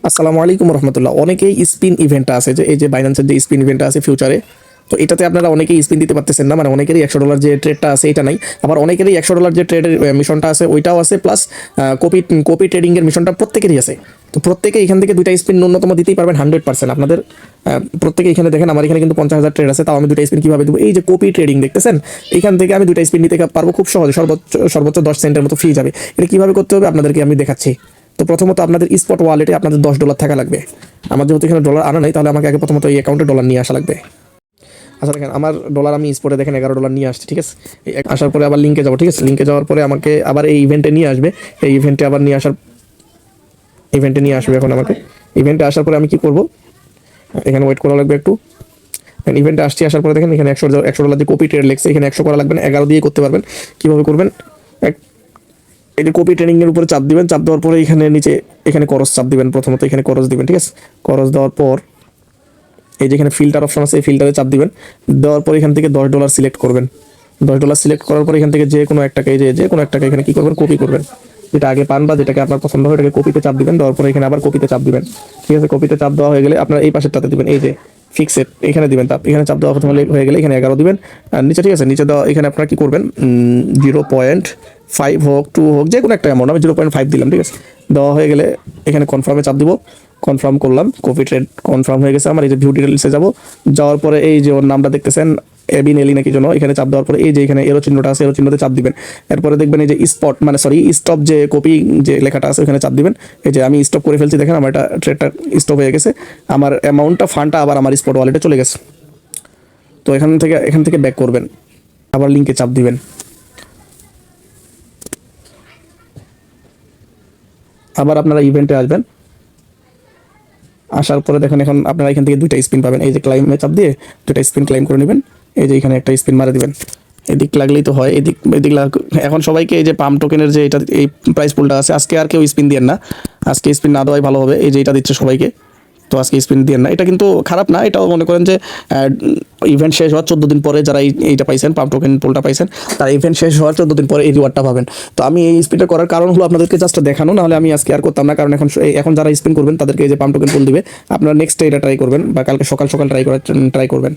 আসসালামু আলাইকুম রহমতুল্লাহ। অনেকেই স্পিন ইভেন্টটা আছে, যে এই যে বাইন্যান্সের যে স্পিন ইভেন্টটা আছে ফিউচারে, তো এটাতে আপনারা অনেকেই স্পিন দিতে পারতেছেন না, মানে অনেকেরই $100 যে ট্রেডটা আছে এটা নাই, আবার অনেকেরই $100 যে ট্রেডের মিশনটা আছে ওইটাও আছে, প্লাস কপি কপি ট্রেডিংয়ের মিশনটা প্রত্যেকেরই আছে। তো প্রত্যেকে এখান থেকে দুইটা স্পিন ন্যূনতম দিতেই পারবেন 100%। আপনাদের প্রত্যেকে এখানে দেখেন, আমার এখানে কিন্তু 50,000 ট্রেড আছে, তাও আমি দুইটা স্পিন কীভাবে দেবো, এই যে কপি ট্রেডিং দেখতেছেন, এখান থেকে আমি দুইটা স্পিন নিতে পারবো খুব সহজে, সর্বোচ্চ সর্বোচ্চ 10 সেন্টের মতো ফি যাবে। এটা কীভাবে করতে হবে আপনাদেরকে আমি দেখাচ্ছি। তো প্রথমত আপনাদের স্পট ওয়ালেটে আপনাদের $10 থাকা লাগবে। আমার যেহেতু এখানে ডলার আনা নাই, তাহলে আমাকে আগে প্রথমত এই অ্যাকাউন্টে ডলার নিয়ে আসা লাগবে। আচ্ছা দেখেন, আমার ডলার আমি স্পটে দেখেন $11 নিয়ে আসছি, ঠিক আছে। আসার পরে আবার লিঙ্কে যাবো, ঠিক আছে। লিঙ্কে যাওয়ার পরে আমাকে আবার এই ইভেন্টে নিয়ে আসবে। এই ইভেন্টে আবার নিয়ে আসার ইভেন্টে নিয়ে আসবে এখন আমাকে। ইভেন্টে আসার পরে আমি কি করব, এখানে ওয়েট করা লাগবে একটু। ইভেন্টে আসছি, আসার পরে দেখেন এখানে $100 দিয়ে কপি ট্রেড লেগছে, এখানে 100 করা লাগবে না, 11 দিয়ে করতে পারবেন। কীভাবে করবেন, এই যে কপি ট্রেনিং এর উপরে চাপ দিবেন, চাপ দেওয়ার পরে এখানে নিচে এখানে করস চাপ দিবেন, প্রথমত এখানে করস দিবেন, ঠিক আছে। করস দেওয়ার পর এই যে এখানে ফিল্টার অপশন আছে, এই ফিল্টারে চাপ দিবেন। দেওয়ার পর এখান থেকে $10 সিলেক্ট করবেন। $10 সিলেক্ট করার পর এখান থেকে যে কোনো একটাকে, যে কোনো একটাকে এখানে কি করবেন, কপি করবেন। যেটা আগে পান বা যেটাকে আপনার পছন্দ হয় এটাকে কপিতে চাপ দিবেন। দেওয়ার পরে এখানে আবার কপিতে চাপ দিবেন, ঠিক আছে। কপিতে চাপ দেওয়া হয়ে গেলে আপনার এই পাশেরটাতে দিবেন, এই যে ফিক্সেড এখানে দিবেন। তাপ এখানে চাপ দেওয়া প্রথমে হয়ে গেলে এখানে 11 দিবেন। আর নিচে, ঠিক আছে, নিচে দেওয়া এখানে আপনারা কি করবেন, 0.5 হোক 2 হোক যে কোনো একটা অ্যামাউন্ট, আমি 0.5 দিলাম, ঠিক আছে। দেওয়া হয়ে গেলে এখানে কনফার্মে চাপ দিব। কনফার্ম করলাম, কপি ট্রেড কনফার্ম হয়ে গেছে আমার। এই যে ভিউ ডিটেলসে যাব, যাওয়ার পরে এই যে ওর নামটা দেখতেছেন এবিন এলি নাকি জন্য, এখানে চাপ দেওয়ার পরে এই যে এখানে এরো চিহ্নটা আছে, এরো চিহ্নতে চাপ দিবেন। এরপরে দেখবেন এই যে স্পট মানে সরি স্টপ যে কপি যে লেখাটা আছে ওখানে চাপ দিবেন। এই যে আমি স্টপ করে ফেলছি, দেখেন আমার এটা ট্রেডটা স্টপ হয়ে গেছে, আমার অ্যামাউন্টটা ফান্ডটা আবার আমার স্পট ওয়ালেটে চলে গেছে। তো এখান থেকে ব্যাক করবেন, আবার লিঙ্কে চাপ দিবেন। আবার আপনারা ইভেন্টে আসবেন, আসার পরে দেখেন এখন আপনারা এখান থেকে দুইটা স্পিন পাবেন। এই যে ক্লাইমে চাপ দিয়ে দুইটা স্পিন ক্লাইম করে নেবেন। এই যে এখানে একটা স্পিন মারে দিবেন, এদিক লাগলেই তো হয়, এদিক এদিক এখন সবাইকে এই যে পাম্প টোকেনের যে এটা এই প্রাইস পুলটা আছে, আজকে আর কেউ স্পিন দিয়েন না, আজকে স্পিন না দেওয়াই ভালো হবে। এই যে এটা দিচ্ছে সবাইকে, তো আজকে স্পিন দিয়েন না। এটা কিন্তু খারাপ না, এটাও মনে করেন যে ইভেন্ট শেষ হওয়ার 14 দিন পরে যারা এইটা পাইছেন, পাম্প টোকেন পুলটা পাইছেন, তারা ইভেন্ট শেষ হওয়ার 14 দিন পরে এই রিওয়ার্ডটা পাবেন। তো আমি এই স্পিনটা করার কারণ হলো আপনাদেরকে জাস্ট দেখানো, নাহলে আমি আজকে আর করতাম না, কারণ এখন যারা স্পিন করবেন তাদেরকে এই যে পাম্প টোকেন পুল দিবে, আপনারা নেক্সট ডে এটা ট্রাই করবেন বা কালকে সকাল সকাল ট্রাই করবেন।